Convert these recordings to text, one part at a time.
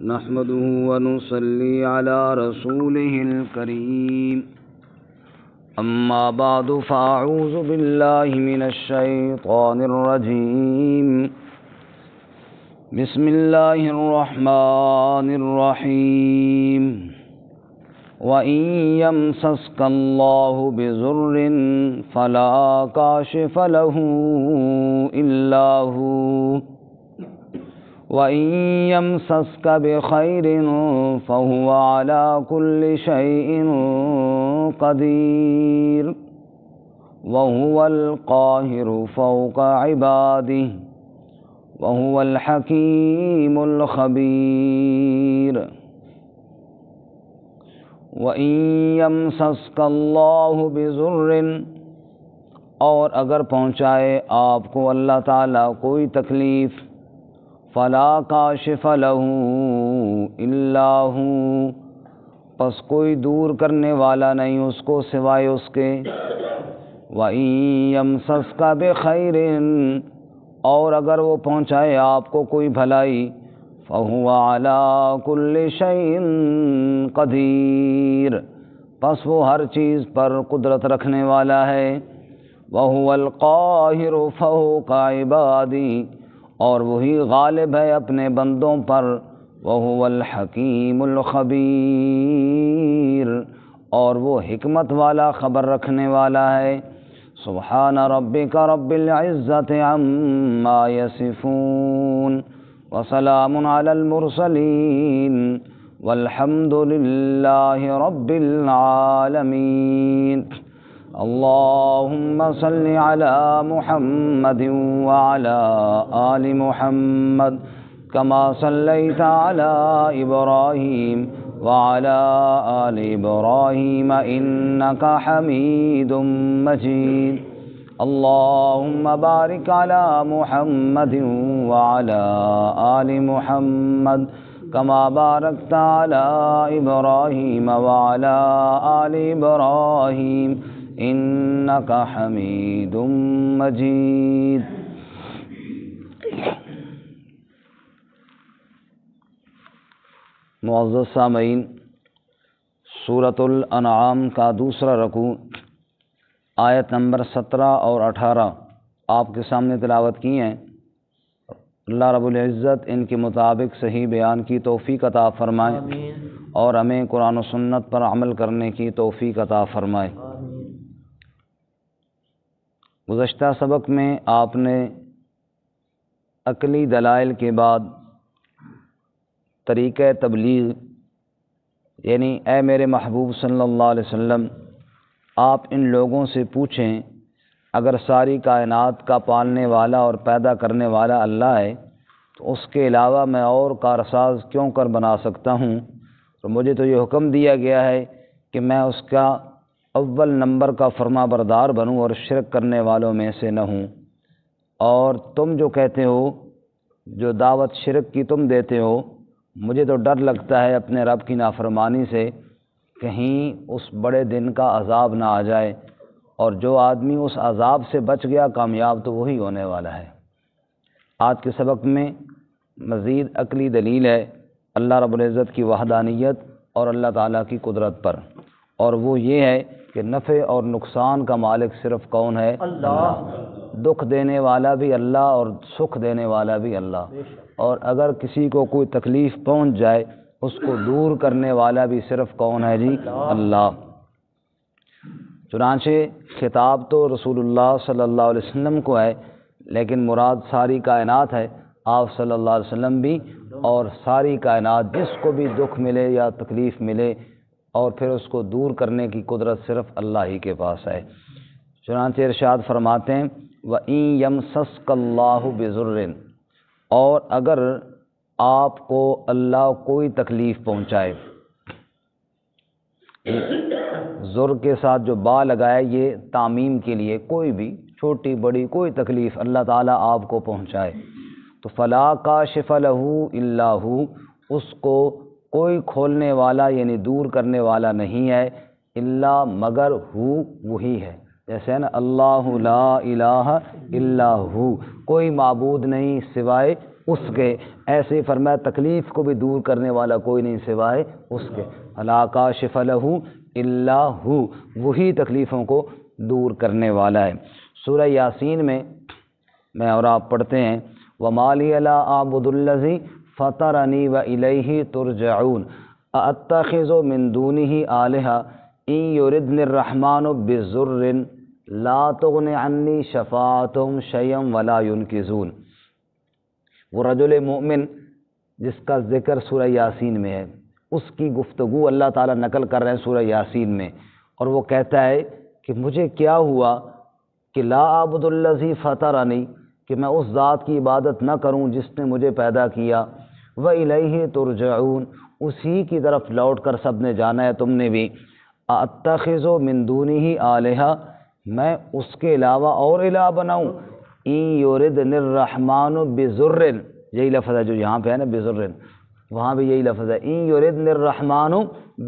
نحمده ونصلي على رسوله الكريم أما بعد فأعوذ بالله من الشيطان الرجيم بسم الله الرحمن الرحيم وإن يمسسك الله بضر فلا كاشف له إلا هو وَإِن يَمْسَسْكَ بِخَيْرٍ فَهُوَ عَلَى كُلِّ شَيْءٍ قَدِيرٌ وَهُوَ الْقَاهِرُ فَوْقَ عِبَادِهِ وَهُوَ الْحَكِيمُ الْخَبِيرُ وَإِن يَمْسَسْكَ اللَّهُ بِضُرٍّ اور اگر پہنچائے آپ کو اللہ تعالیٰ کوئی تکلیف فلا کاشف لہ الا ہو پس کوئی دور کرنے والا نہیں اس کو سوائے اس کے وَإِن يَمْسَسْكَ بِخَيْرٍ اور اگر وہ پہنچائے آپ کو کوئی بھلائی فَهُوَ عَلَى كُلِّ شَيْءٍ قَدِيرٌ پس وہ ہر چیز پر قدرت رکھنے والا ہے وَهُوَ الْقَاهِرُ فَوْقَ عِبَادِهِ اور وہی غالب ہے اپنے بندوں پر وَهُوَ الْحَكِيمُ الْخَبِيرُ اور وہ حکمت والا خبر رکھنے والا ہے سبحان ربک رب العزت عما یصفون وسلام علی المرسلین والحمد للہ رب العالمین اللهم صل على محمد وعلى آل محمد كما صليت على إبراهيم وعلى آل إبراهيم إنك حميد مجيد اللهم بارك على محمد وعلى آل محمد كما باركت على إبراهيم وعلى آل إبراهيم انک حمید مجید معزز سامعین سورۃ الانعام کا دوسرا رکوع آیت نمبر 17 اور 18 آپ کے سامنے تلاوت کی ہیں اللہ رب العزت ان کے مطابق صحیح بیان کی توفیق عطا فرمائے اور ہمیں قرآن و سنت پر عمل کرنے کی توفیق عطا فرمائے گزشتہ سبق میں آپ نے عقلی دلائل کے بعد طریقہ تبلیغ یعنی اے میرے محبوب صلی اللہ علیہ وسلم آپ ان لوگوں سے پوچھیں اگر ساری کائنات کا پالنے والا اور پیدا کرنے والا اللہ ہے تو اس کے علاوہ میں اور کارساز کیوں کر بنا سکتا ہوں تو مجھے تو یہ حکم دیا گیا ہے کہ میں اس کا اول نمبر کا فرما بردار بنوں اور شرک کرنے والوں میں سے نہ ہوں اور تم جو کہتے ہو جو دعوت شرک کی تم دیتے ہو مجھے تو ڈر لگتا ہے اپنے رب کی نافرمانی سے کہیں اس بڑے دن کا عذاب نہ آ جائے اور جو آدمی اس عذاب سے بچ گیا کامیاب تو وہی ہونے والا ہے آج کے سبق میں مزید عقلی دلیل ہے اللہ رب العزت کی وحدانیت اور اللہ تعالیٰ کی قدرت پر اور وہ یہ ہے کہ نفع اور نقصان کا مالک صرف کون ہے اللہ دکھ دینے والا بھی اللہ اور سکھ دینے والا بھی اللہ اور اگر کسی کو کوئی تکلیف پہنچ جائے اس کو دور کرنے والا بھی صرف کون ہے جی اللہ چنانچہ خطاب تو رسول اللہ صلی اللہ علیہ وسلم کو ہے لیکن مراد ساری کائنات ہے آپ صلی اللہ علیہ وسلم بھی اور ساری کائنات جس کو بھی دکھ ملے یا تکلیف ملے اور پھر اس کو دور کرنے کی قدرت صرف اللہ ہی کے پاس ہے چنانچہ ارشاد فرماتے ہیں وَإِن يَمْسَسْكَ اللَّهُ بِضُرٍّ اور اگر آپ کو اللہ کوئی تکلیف پہنچائے ضر کے ساتھ جو با لگایا یہ تعمیم کے لیے کوئی بھی چھوٹی بڑی کوئی تکلیف اللہ تعالیٰ آپ کو پہنچائے تو فلا کاشف لہ الا ہو اس کو کوئی کھولنے والا یعنی دور کرنے والا نہیں ہے الا مگر ہو وہی ہے جیسے نا اللہ لا الہ الا ہو کوئی معبود نہیں سوائے اس کے، ایسے ہی فرمایا تکلیف کو بھی دور کرنے والا کوئی نہیں سوائے اس کے، لا کاشف لہ الا ہو، وہی تکلیفوں کو دور کرنے والا ہے۔ سورہ یاسین میں اور آپ پڑھتے ہیں وَمَا لِيَ لَا أَعْبُدُ الَّذِي فَطَرَنِي وَإِلَيْهِ تُرْجَعُونَ أَأَتَّخِذُ مِن دُونِهِ آلِهَةً إِن يُرِدْنِ الرَّحْمَنُ بِضُرٍّ لَا تُغْنِ عَنِّي شَفَاعَتُهُمْ شَيْئًا وَلَا يُنْقِذُونَ۔ وہ رجل مومن جس کا ذکر سورہ یاسین میں ہے، اس کی گفتگو اللہ تعالیٰ نقل کر رہے ہیں سورہ یاسین میں، اور وہ کہتا ہے کہ مجھے کیا ہوا کہ لا اعبد الذی فطرنی، کہ میں اس ذات کی عبادت نہ کروں جس نے مجھے پیدا کیا، وَإِلَيْهِ تُرْجَعُونَ، اسی کی طرف لوٹ کر سب نے جانا ہے تم نے بھی، أَأَتَّخِذُ مِن دُونِهِ آلِهَةً، میں اس کے علاوہ اور الہ بناؤں، إِن يُرِدْنِ الرَّحْمَنُ بِضُرٍّ، یہی لفظ ہے جو یہاں پہ ہے نا بِضُرٍّ، وہاں بھی یہی لفظ ہے إِن يُرِدْنِ الرَّحْمَنُ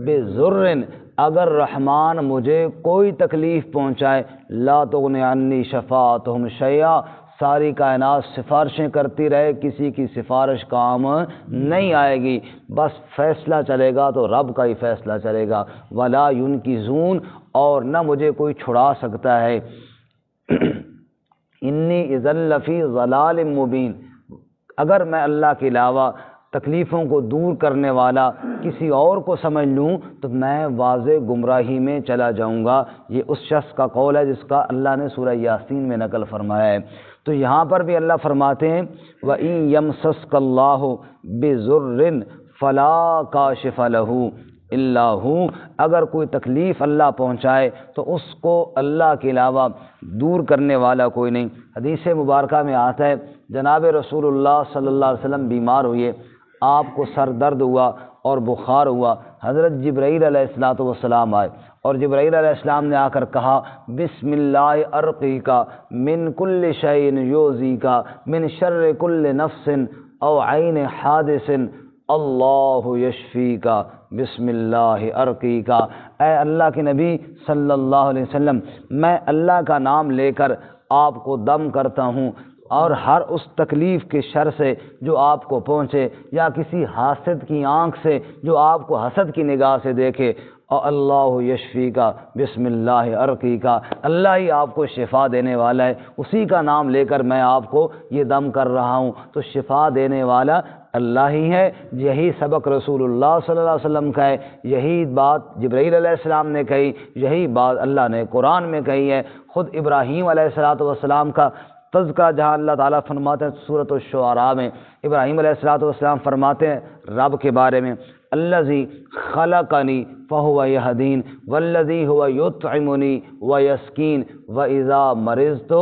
بِضُرٍّ، اگر رحمان مجھے کوئی تکلیف پہنچائے، لا تغنِ عنی شفاعتہم شیئا، ساری کائنات سفارشیں کرتی رہے، کسی کی سفارش کام نہیں آئے گی، بس فیصلہ چلے گا تو رب کا ہی فیصلہ چلے گا، ولا ینقذون، اور نہ مجھے کوئی چھڑا سکتا ہے، انی اذا لفی ضلال مبین، اگر میں اللہ کے علاوہ تکلیفوں کو دور کرنے والا کسی اور کو سمجھ لوں تو میں واضح گمراہی میں چلا جاؤں گا۔ یہ اس شخص کا قول ہے جس کا اللہ نے سورہ یاسین میں نقل فرمایا ہے۔ تو یہاں پر بھی اللہ فرماتے ہیں وَإِن يَمْسَسْكَ اللَّهُ بِضُرٍّ فَلَا كَاشِفَ لَهُ إِلَّا هُوَ، اگر کوئی تکلیف اللہ پہنچائے تو اس کو اللہ کے علاوہ دور کرنے والا کوئی نہیں۔ حدیث مبارکہ میں آتا ہے جناب رسول اللہ صلی اللہ علیہ وسلم بیمار ہوئے، آپ کو سر درد ہوا اور بخار ہوا، حضرت جبرائیل علیہ السلام آئے، اور جبرائیل علیہ السلام نے آ کر کہا بسم اللہ ارقیک من کل شیء یؤذیک من شر کل نفس او عین حادث اللہ یشفیک بسم اللہ ارقیک، اے اللہ کے نبی صلی اللہ علیہ وسلم، میں اللہ کا نام لے کر آپ کو دم کرتا ہوں، اور ہر اس تکلیف کے شر سے جو آپ کو پہنچے، یا کسی حاسد کی آنکھ سے جو آپ کو حسد کی نگاہ سے دیکھے، اور اللہ یشفی کا بسم اللہ ارقی کا، اللہ ہی آپ کو شفا دینے والا ہے، اسی کا نام لے کر میں آپ کو یہ دم کر رہا ہوں، تو شفا دینے والا اللہ ہی ہے۔ یہی سبق رسول اللہ صلی اللہ علیہ وسلم کا ہے، یہی بات جبرائیل علیہ السلام نے کہی، یہی بات اللہ نے قرآن میں کہی ہے۔ خود ابراہیم علیہ السلام کا تذکرہ جہاں اللہ تعالیٰ فرماتے ہیں سورۃ الشعراء میں، ابراہیم علیہ السلام فرماتے ہیں رب کے بارے میں الذی خلقنی فہو یہدین والذی هو یطعمنی ویسکین واذا مرضت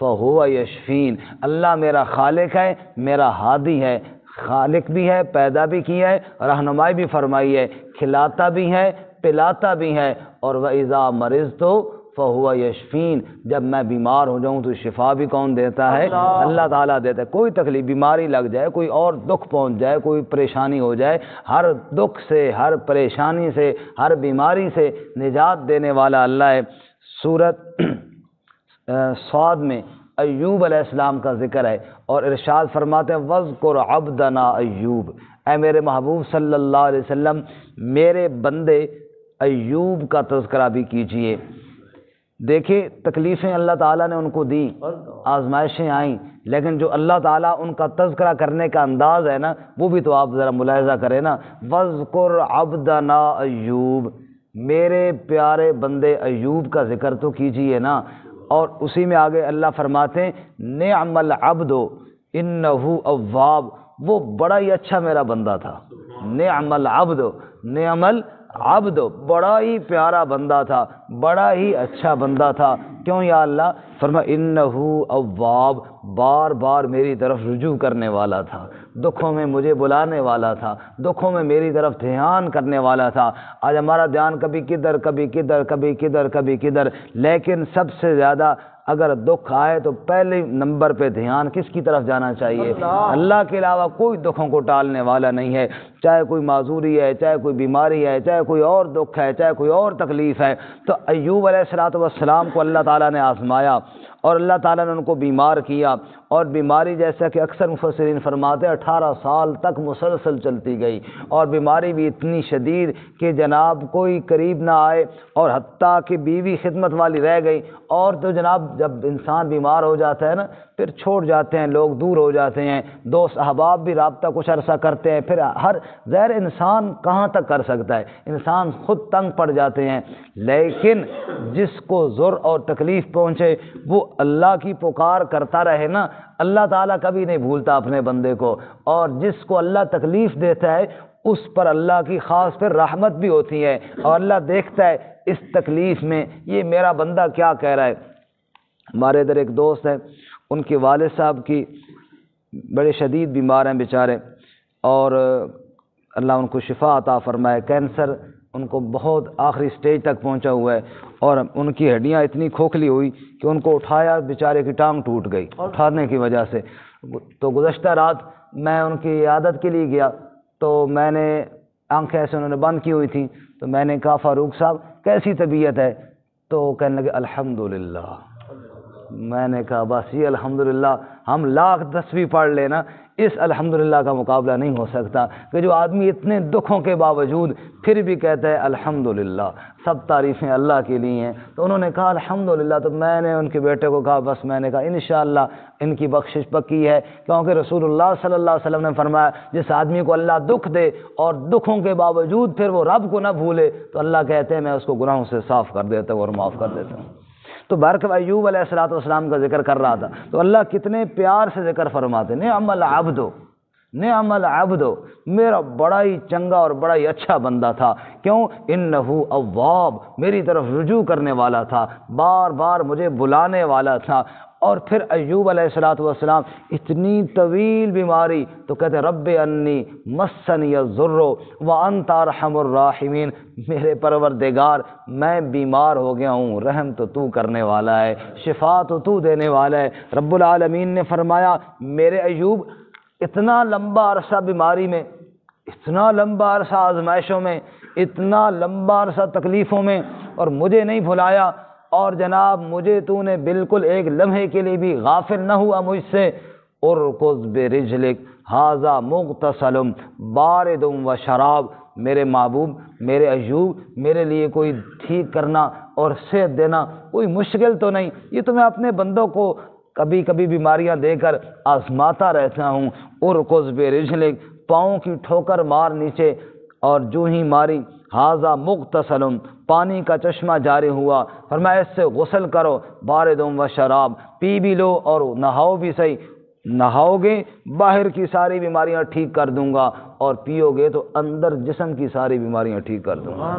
فہو یشفین، اللہ میرا خالق ہے، میرا ہادی ہے، خالق بھی ہے، پیدا بھی کیا ہے، رہنمائی بھی فرمائی ہے، کھلاتا بھی ہے، پلاتا بھی ہے، اور وَإِذَا مَرِضْتُ فَهُوَ یشفین، جب میں بیمار ہو جاؤں تو شفا بھی کون دیتا ہے؟ اللہ تعالیٰ دیتا ہے۔ کوئی تکلیف بیماری لگ جائے، کوئی اور دکھ پہنچ جائے، کوئی پریشانی ہو جائے، ہر دکھ سے، ہر پریشانی سے، ہر بیماری سے نجات دینے والا اللہ ہے۔ سورۃ صاد میں ایوب علیہ السلام کا ذکر ہے، اور ارشاد فرماتے ہیں وَاذْكُرْ عَبْدَنَا ایوب، اے میرے محبوب صلی اللہ علیہ وسلم میرے بندے ایوب کا تذکرہ بھی کیجئے۔ دیکھیں تکلیفیں اللہ تعالیٰ نے ان کو دی، آزمائشیں آئیں، لیکن جو اللہ تعالیٰ ان کا تذکرہ کرنے کا انداز ہے نا، وہ بھی تو آپ ذرا ملاحظہ کریں نا، وَاذْكُرْ عَبْدَنَا ایوب، میرے پیارے بندے ایوب کا ذکر تو کیجئے نا۔ اور اسی میں آگے اللہ فرماتے ہیں نعم العبد انہ اواب، وہ بڑا ہی اچھا میرا بندہ تھا، نعم العبد، نعم العبد، بڑا ہی پیارا بندہ تھا، بڑا ہی اچھا بندہ تھا۔ کیوں یا اللہ؟ فرمایا انہ اواب، بار بار میری طرف رجوع کرنے والا تھا، دکھوں میں مجھے بلانے والا تھا، دکھوں میں میری طرف دھیان کرنے والا تھا۔ آج ہمارا دھیان کبھی کدھر کبھی کدھر کبھی کدھر کبھی کدھر، لیکن سب سے زیادہ اگر دکھ آئے تو پہلے نمبر پہ دھیان کس کی طرف جانا چاہیے؟ اللہ کے علاوہ کوئی دکھوں کو ٹالنے والا نہیں ہے۔ چاہے کوئی معذوری ہے، چاہے کوئی بیماری ہے، چاہے کوئی اور دکھ ہے، چاہے کوئی اور تکلیف ہے، تو ایوب علیہ السلام کو اللہ تعالیٰ نے آزمایا اور اللہ تعالیٰ نے ان کو بیمار کیا، اور بیماری جیسا کہ اکثر مفسرین فرماتے ہیں 18 سال تک مسلسل چلتی گئی، اور بیماری بھی اتنی شدید کہ جناب کوئی قریب نہ آئے، اور حتیٰ کہ بیوی خدمت والی رہ گئی، اور تو جناب جب انسان بیمار ہو جاتا ہے نا پھر چھوڑ جاتے ہیں، لوگ دور ہو جاتے ہیں، دوست احباب بھی رابطہ کچھ عرصہ کرتے ہیں، پھر ہر غیر انسان کہاں تک کر سکتا ہے، انسان خود تنگ پڑ جاتے ہیں، لیکن جس کو ضر اور تکلیف پہنچے وہ اللہ کی پکار کرتا رہے نا، اللہ تعالیٰ کبھی نہیں بھولتا اپنے بندے کو، اور جس کو اللہ تکلیف دیتا ہے اس پر اللہ کی خاص پھر رحمت بھی ہوتی ہے، اور اللہ دیکھتا ہے اس تکلیف میں یہ میرا بندہ کیا کہہ رہا ہے۔ ہمارے ادھر ایک دوست ہے، ان کے والد صاحب کی بڑے شدید بیمار ہیں بیچارے، اور اللہ ان کو شفا عطا فرمائے، کینسر ان کو بہت آخری سٹیج تک پہنچا ہوا ہے، اور ان کی ہڈیاں اتنی کھوکھلی ہوئی کہ ان کو اٹھایا بیچارے کی ٹانگ ٹوٹ گئی اٹھانے کی وجہ سے۔ تو گزشتہ رات میں ان کی عیادت کے لیے گیا، تو میں نے آنکھیں ایسے انہوں نے بند کی ہوئی تھیں، تو میں نے کہا فاروق صاحب کیسی طبیعت ہے؟ تو کہنے لگے الحمدللہ۔ میں نے کہا بس یہ الحمدللہ ہم لاکھ تسبیح پڑھ لینا، اس الحمدللہ کا مقابلہ نہیں ہو سکتا کہ جو آدمی اتنے دکھوں کے باوجود پھر بھی کہتا ہے الحمدللہ، سب تعریفیں اللہ کے لیے ہیں۔ تو انہوں نے کہا الحمدللہ، تو میں نے ان کے بیٹے کو کہا بس میں نے کہا انشاءاللہ ان کی بخشش پکی ہے، کیونکہ رسول اللہ صلی اللہ علیہ وسلم نے فرمایا جس آدمی کو اللہ دکھ دے اور دکھوں کے باوجود پھر وہ رب کو نہ بھولے تو اللہ کہتے ہیں میں اس کو گناہوں سے صاف کر دیتا ہوں اور معاف کر دیتا ہوں۔ تو بارک ایوب علیہ السلام کا ذکر کر رہا تھا، تو اللہ کتنے پیار سے ذکر فرماتے، نعم العبد نعم العبد، میرا بڑا ہی چنگا اور بڑا ہی اچھا بندہ تھا، کیوں؟ انہ اواب، میری طرف رجوع کرنے والا تھا، بار بار مجھے بلانے والا تھا۔ اور پھر ایوب علیہ السلام اتنی طویل بیماری تو کہتے رب انی مسنی الضر وانت ارحم الراحمین، میرے پروردگار میں بیمار ہو گیا ہوں، رحم تو تو کرنے والا ہے، شفا تو تو دینے والا ہے۔ رب العالمین نے فرمایا میرے ایوب اتنا لمبا عرصہ بیماری میں، اتنا لمبا عرصہ آزمائشوں میں، اتنا لمبا عرصہ تکلیفوں میں، اور مجھے نہیں بھلایا، اور جناب مجھے تو نے بالکل ایک لمحے کے لیے بھی غافل نہ ہوا مجھ سے۔ ارکض برجلک ھذا مغتسل بارد و شراب، میرے محبوب میرے ایوب میرے لیے کوئی ٹھیک کرنا اور صحت دینا کوئی مشکل تو نہیں، یہ تو میں اپنے بندوں کو کبھی کبھی بیماریاں دے کر آزماتا رہتا ہوں۔ ارکض برجلک، پاؤں کی ٹھوکر مار نیچے، اور جو ہی ماری ھذا مغتسل، پانی کا چشمہ جاری ہوا، فرمایا اس سے غسل کرو، بارد و شراب، پی بھی لو اور نہاؤ بھی صحیح، نہاؤ گے باہر کی ساری بیماریاں ٹھیک کر دوں گا، اور پیو گے تو اندر جسم کی ساری بیماریاں ٹھیک کر دوں گا۔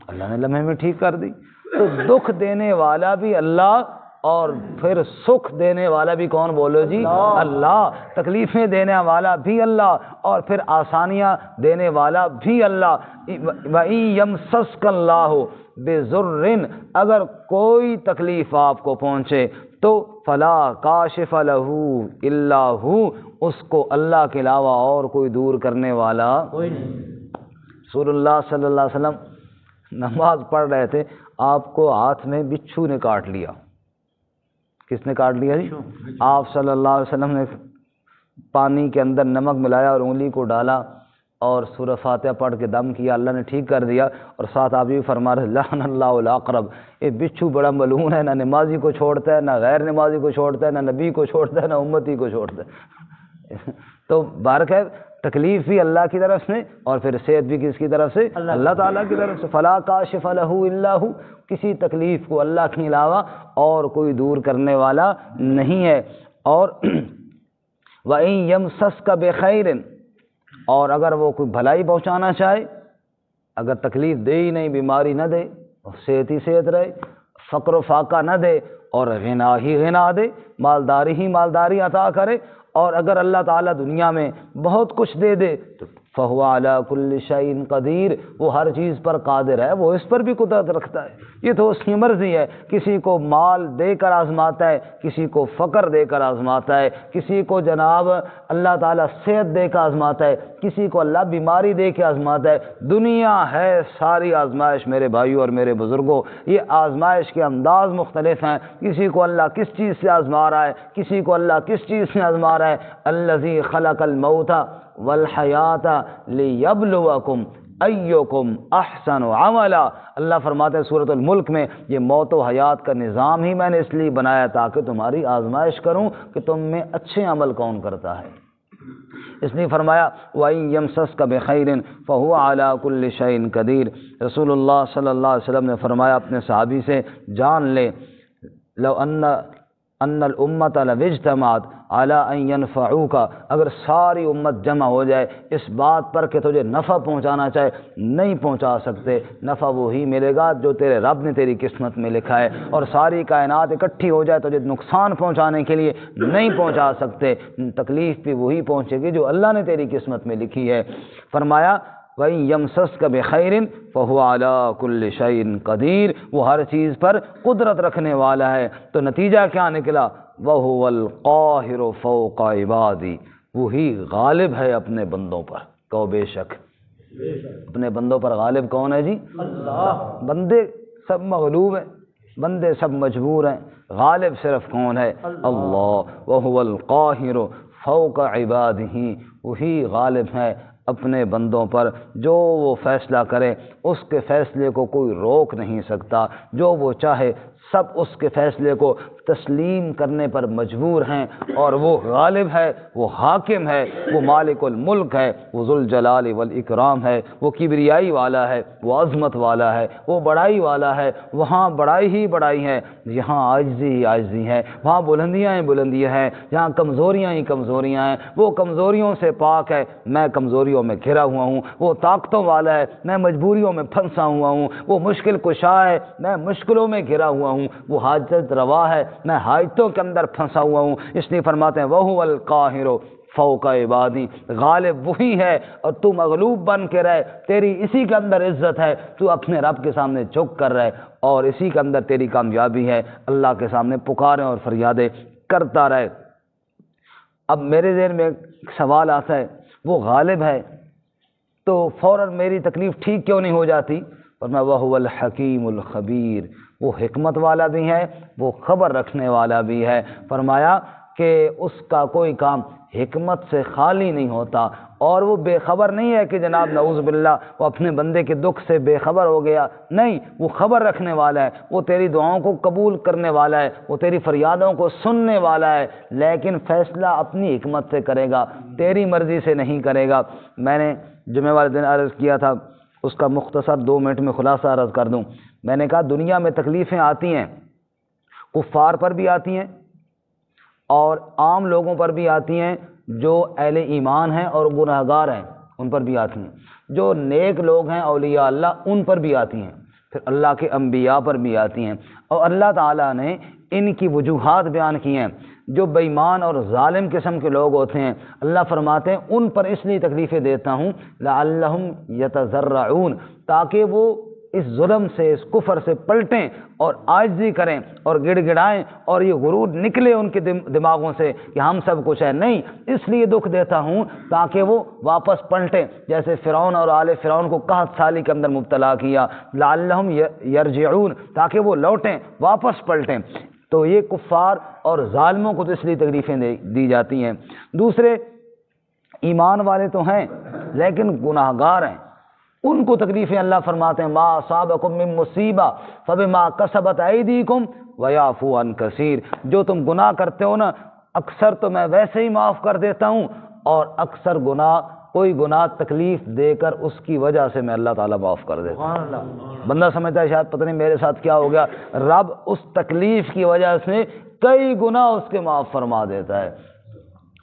اللہ نے لمحے میں ٹھیک کر دی۔ تو دکھ دینے والا بھی اللہ، اور پھر سکھ دینے والا بھی کون بولو جی؟ اللہ۔ تکلیفیں دینے والا بھی اللہ، اور پھر آسانیاں دینے والا بھی اللہ۔ وَإِن يَمْسَسْكَ اللَّهُ بِضُرٍّ، اگر کوئی تکلیف آپ کو پہنچے تو فَلَا كَاشِفَ لَهُ إِلَّا هُوَ، اس کو اللہ کے علاوہ اور کوئی دور کرنے والا کوئی نہیں۔ رسول اللہ صلی اللہ علیہ وسلم نماز پڑھ رہے تھے، آپ کو ہاتھ میں بچھو نے کاٹ لیا۔ کس نے کاٹ لیا جی؟ آپ صلی اللہ علیہ وسلم نے پانی کے اندر نمک ملایا اور انگلی کو ڈالا اور سورہ فاتحہ پڑھ کے دم کیا، اللہ نے ٹھیک کر دیا۔ اور ساتھ آپ یہ فرما رہے لعن اللہ الاقرب، یہ بچھو بڑا ملعون ہے، نہ نمازی کو چھوڑتا ہے، نہ غیر نمازی کو چھوڑتا ہے، نہ نبی کو چھوڑتا ہے، نہ امتی کو چھوڑتا ہے۔ تو بارک ہے، تکلیف بھی اللہ کی طرف سے اور پھر صحت بھی کس کی طرف سے؟ اللہ تعالیٰ کی طرف سے۔ فلا کاشف لہ الا ہو، کسی تکلیف کو اللہ کے علاوہ اور کوئی دور کرنے والا نہیں ہے۔ اور وَإِن يَمْسَسْكَ بِخَيْرٍ، اور اگر وہ کوئی بھلائی پہنچانا چاہے، اگر تکلیف دے ہی نہیں، بیماری نہ دے، صحت ہی صحت رہے، فقر و فاقہ نہ دے، اور غنا ہی غنا دے، مالداری ہی مالداری عطا کرے، اور اگر اللہ تعالیٰ دنیا میں بہت کچھ دے دے تو فہو علی کل شیء قدیر، وہ ہر چیز پر قادر ہے، وہ اس پر بھی قدرت رکھتا ہے، یہ تو اس کی مرضی ہے، کسی کو مال دے کر آزماتا ہے، کسی کو فقر دے کر آزماتا ہے، کسی کو جناب اللہ تعالیٰ صحت دے کر آزماتا ہے، کسی کو اللہ بیماری دے کے آزماتا ہے۔ دنیا ہے ساری آزمائش میرے بھائیوں اور میرے بزرگوں، یہ آزمائش کے انداز مختلف ہیں، کسی کو اللہ کس چیز سے آزما رہا ہے، کسی کو اللہ کس چیز سے آزما رہا ہے۔ الذی خلق الموت والحیات لیبلوکم ایکم احسن عملا، اللہ فرماتے ہیں سورۃ الملک میں، یہ موت و حیات کا نظام ہی میں نے اس لیے بنایا تاکہ تمہاری آزمائش کروں کہ تم میں اچھے عمل کون کرتا ہے۔ اس لیے فرمایا وَإِن يَمْسَسْكَ بِخَيْرٍ فَهُوَ عَلَى كُلِّ شَيْءٍ قَدِيرٌ۔ رسول اللہ صلی اللہ علیہ وسلم نے فرمایا اپنے صحابی سے، جان لے لو ان الامت لو اجتمعت علی ان ینفعوک، اگر ساری امت جمع ہو جائے اس بات پر کہ تجھے نفع پہنچانا چاہے، نہیں پہنچا سکتے، نفع وہی ملے گا جو تیرے رب نے تیری قسمت میں لکھا ہے، اور ساری کائنات اکٹھی ہو جائے تجھے نقصان پہنچانے کے لیے نہیں پہنچا سکتے، تکلیف بھی وہی پہنچے گی جو اللہ نے تیری قسمت میں لکھی ہے۔ فرمایا وَإِن يَمْسَسْكَ بِخَيْرٍ فَهُوَ عَلَى كُلِّ شَيْءٍ قَدِيرٌ، وہ ہر چیز پر قدرت رکھنے والا ہے۔ تو نتیجہ کیا نکلا؟ وَهُوَ الْقَاهِرُ فَوْقَ عِبَادِهِ، وہی غالب ہے اپنے بندوں پر۔ کہو بے شک، اپنے بندوں پر غالب کون ہے جی؟ اللہ۔ بندے سب مغلوب ہیں، بندے سب مجبور ہیں، غالب صرف کون ہے؟ اللہ۔ وَهُوَ الْقَاهِرُ فَوْقَ عِبَادِهِ، وہی غالب ہے اپنے بندوں پر، جو وہ فیصلہ کرے اس کے فیصلے کو کوئی روک نہیں سکتا، جو وہ چاہے سب اس کے فیصلے کو تسلیم کرنے پر مجبور ہیں، اور وہ غالب ہے، وہ حاکم ہے، وہ مالک الملک ہے، وہ ذوالجلال والاکرام ہے، وہ کبریائی والا ہے، وہ عظمت والا ہے، وہ بڑائی والا ہے۔ وہاں بڑائی ہی بڑائی ہے، یہاں عاجزی ہی عاجزی ہے، وہاں بلندیاں ہی بلندیاں ہیں، یہاں کمزوریاں ہی کمزوریاں ہیں۔ وہ کمزوریوں سے پاک ہے، میں کمزوریوں میں گھرا ہوا ہوں، وہ طاقتوں والا ہے، میں مجبوریوں میں پھنسا ہوا ہوں، وہ مشکل کشا ہے، میں مشکلوں میں گھرا ہوا ہوں، وہ حاجت روا ہے، میں حاجتوں کے اندر پھنسا ہوا ہوں۔ اس لیے فرماتے ہیں وَهُوَ الْقَاهِرُ فوق عبادی، غالب وہی ہے، اور تو مغلوب بن کے رہے، تیری اسی کے اندر عزت ہے، تو اپنے رب کے سامنے جھک کر رہے، اور اسی کے اندر تیری کامیابی ہے، اللہ کے سامنے پکاریں اور فریادیں کرتا رہے۔ اب میرے ذہن میں ایک سوال آتا ہے، وہ غالب ہے تو فوراً میری تکلیف ٹھیک کیوں نہیں ہو جاتی؟ فرمایا وَهُوَ الْحَكِيمُ الْخَبِيرُ، وہ حکمت والا بھی ہے، وہ خبر رکھنے والا بھی ہے۔ فرمایا کہ اس کا کوئی کام حکمت سے خالی نہیں ہوتا، اور وہ بے خبر نہیں ہے کہ جناب نعوذ باللہ وہ اپنے بندے کے دکھ سے بے خبر ہو گیا، نہیں، وہ خبر رکھنے والا ہے، وہ تیری دعاؤں کو قبول کرنے والا ہے، وہ تیری فریادوں کو سننے والا ہے، لیکن فیصلہ اپنی حکمت سے کرے گا، تیری مرضی سے نہیں کرے گا۔ میں نے جمعہ والے دن عرض کیا تھا، اس کا مختصر 2 منٹ میں خلاصہ عرض کر دوں۔ میں نے کہا دنیا میں تکلیفیں آتی ہیں، کفار پر بھی آتی ہیں اور عام لوگوں پر بھی آتی ہیں، جو اہل ایمان ہیں اور گناہگار ہیں ان پر بھی آتی ہیں، جو نیک لوگ ہیں اولیاء اللہ ان پر بھی آتی ہیں، پھر اللہ کے انبیاء پر بھی آتی ہیں، اور اللہ تعالیٰ نے ان کی وجوہات بیان کی ہیں۔ جو بے ایمان اور ظالم قسم کے لوگ ہوتے ہیں، اللہ فرماتے ہیں ان پر اس لیے تکلیفیں دیتا ہوں لعلہم یتضرعون، تاکہ وہ اس ظلم سے، اس کفر سے پلٹیں اور عاجزی کریں اور گڑ گڑائیں، اور یہ غرور نکلے ان کے دماغوں سے کہ ہم سب کچھ ہے، نہیں، اس لیے دکھ دیتا ہوں تاکہ وہ واپس پلٹیں، جیسے فرعون اور آل فرعون کو قحط سالی کے اندر مبتلا کیا، لعلہم یرجعون، تاکہ وہ لوٹیں، واپس پلٹیں۔ تو یہ کفار اور ظالموں کو تو اس لیے تکلیفیں دی جاتی ہیں۔ دوسرے ایمان والے تو ہیں لیکن گناہگار ہیں، ان کو تکلیفیں اللہ فرماتے ہیں ما اصابکم من مصیبہ فبما کسبت ایدیکم ویعفو عن کثیر، جو تم گناہ کرتے ہو نا، اکثر تو میں ویسے ہی معاف کر دیتا ہوں، اور اکثر کوئی گناہ تکلیف دے کر اس کی وجہ سے میں اللہ تعالیٰ معاف کر دیتا ہوں۔ بندہ سمجھتا ہے شاید پتہ نہیں میرے ساتھ کیا ہو گیا، رب اس تکلیف کی وجہ سے کئی گناہ اس کے معاف فرما دیتا ہے۔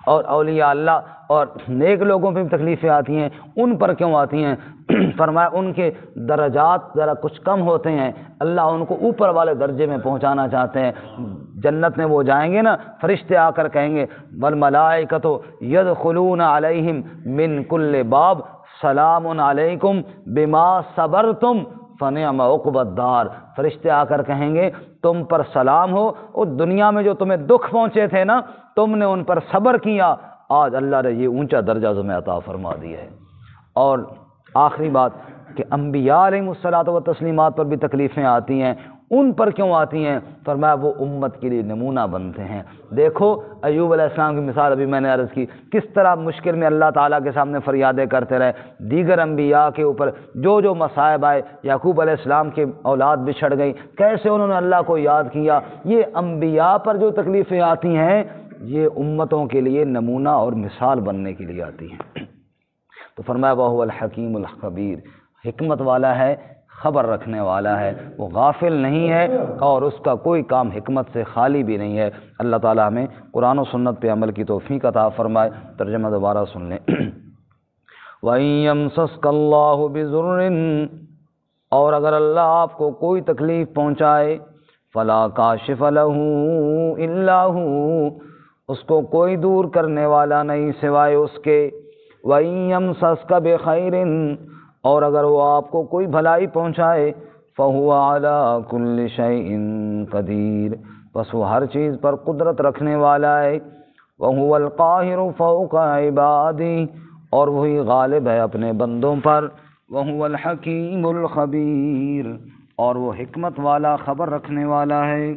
اور اولیاء اللہ اور نیک لوگوں پہ بھی تکلیفیں آتی ہیں، ان پر کیوں آتی ہیں؟ فرمایا ان کے درجات ذرا کچھ کم ہوتے ہیں، اللہ ان کو اوپر والے درجے میں پہنچانا چاہتے ہیں۔ جنت میں وہ جائیں گے نا، فرشتے آ کر کہیں گے والملائکۃ یدخلون علیہم من کل باب سلام علیکم بما صبرتم فنعم عقبی الدار، فرشتے آ کر کہیں گے تم پر سلام ہو، اور دنیا میں جو تمہیں دکھ پہنچے تھے نا، تم نے ان پر صبر کیا، آج اللہ نے یہ اونچا درجہ تمہیں عطا فرما دیا ہے۔ اور آخری بات کہ انبیاء علیہم الصلوۃ والتسلیمات پر بھی تکلیفیں آتی ہیں، ان پر کیوں آتی ہیں؟ فرمایا وہ امت کے لیے نمونہ بنتے ہیں۔ دیکھو ایوب علیہ السلام کی مثال ابھی میں نے عرض کی، کس طرح مشکل میں اللہ تعالیٰ کے سامنے فریادیں کرتے رہے، دیگر انبیاء کے اوپر جو مصائب آئے، یعقوب علیہ السلام کے اولاد بچھڑ گئی، کیسے انہوں نے اللہ کو یاد کیا۔ یہ انبیاء پر جو تکلیفیں آتی ہیں یہ امتوں کے لیے نمونہ اور مثال بننے کے لیے آتی ہیں۔ تو فرمایا وَهُوَ الْحَكِيمُ الْخَبِيرُ، حکمت والا ہے، خبر رکھنے والا ہے، وہ غافل نہیں ہے اور اس کا کوئی کام حکمت سے خالی بھی نہیں ہے۔ اللہ تعالیٰ ہمیں قرآن و سنت پہ عمل کی توفیق عطا فرمائے۔ ترجمہ دوبارہ سن لیں۔ وَإِن يَمْسَسْكَ اللَّهُ بِضُرٍّ، اور اگر اللہ آپ کو کوئی تکلیف پہنچائے، فَلَا كَاشِفَ لَهُ إِلَّا هُوَ، اس کو کوئی دور کرنے والا نہیں سوائے اس کے۔ وَإِن يَمْسَسْكَ بِخَيْرٍ، اور اگر وہ آپ کو کوئی بھلائی پہنچائے، فَهُوَ عَلَى كُلِّ شَيْءٍ قَدِيرٌ، بس وہ ہر چیز پر قدرت رکھنے والا ہے۔ وَهُوَ الْقَاهِرُ فَوْقَ عِبَادِهِ، اور وہی غالب ہے اپنے بندوں پر۔ وَهُوَ الْحَكِيمُ الْخَبِيرُ، اور وہ حکمت والا خبر رکھنے والا ہے۔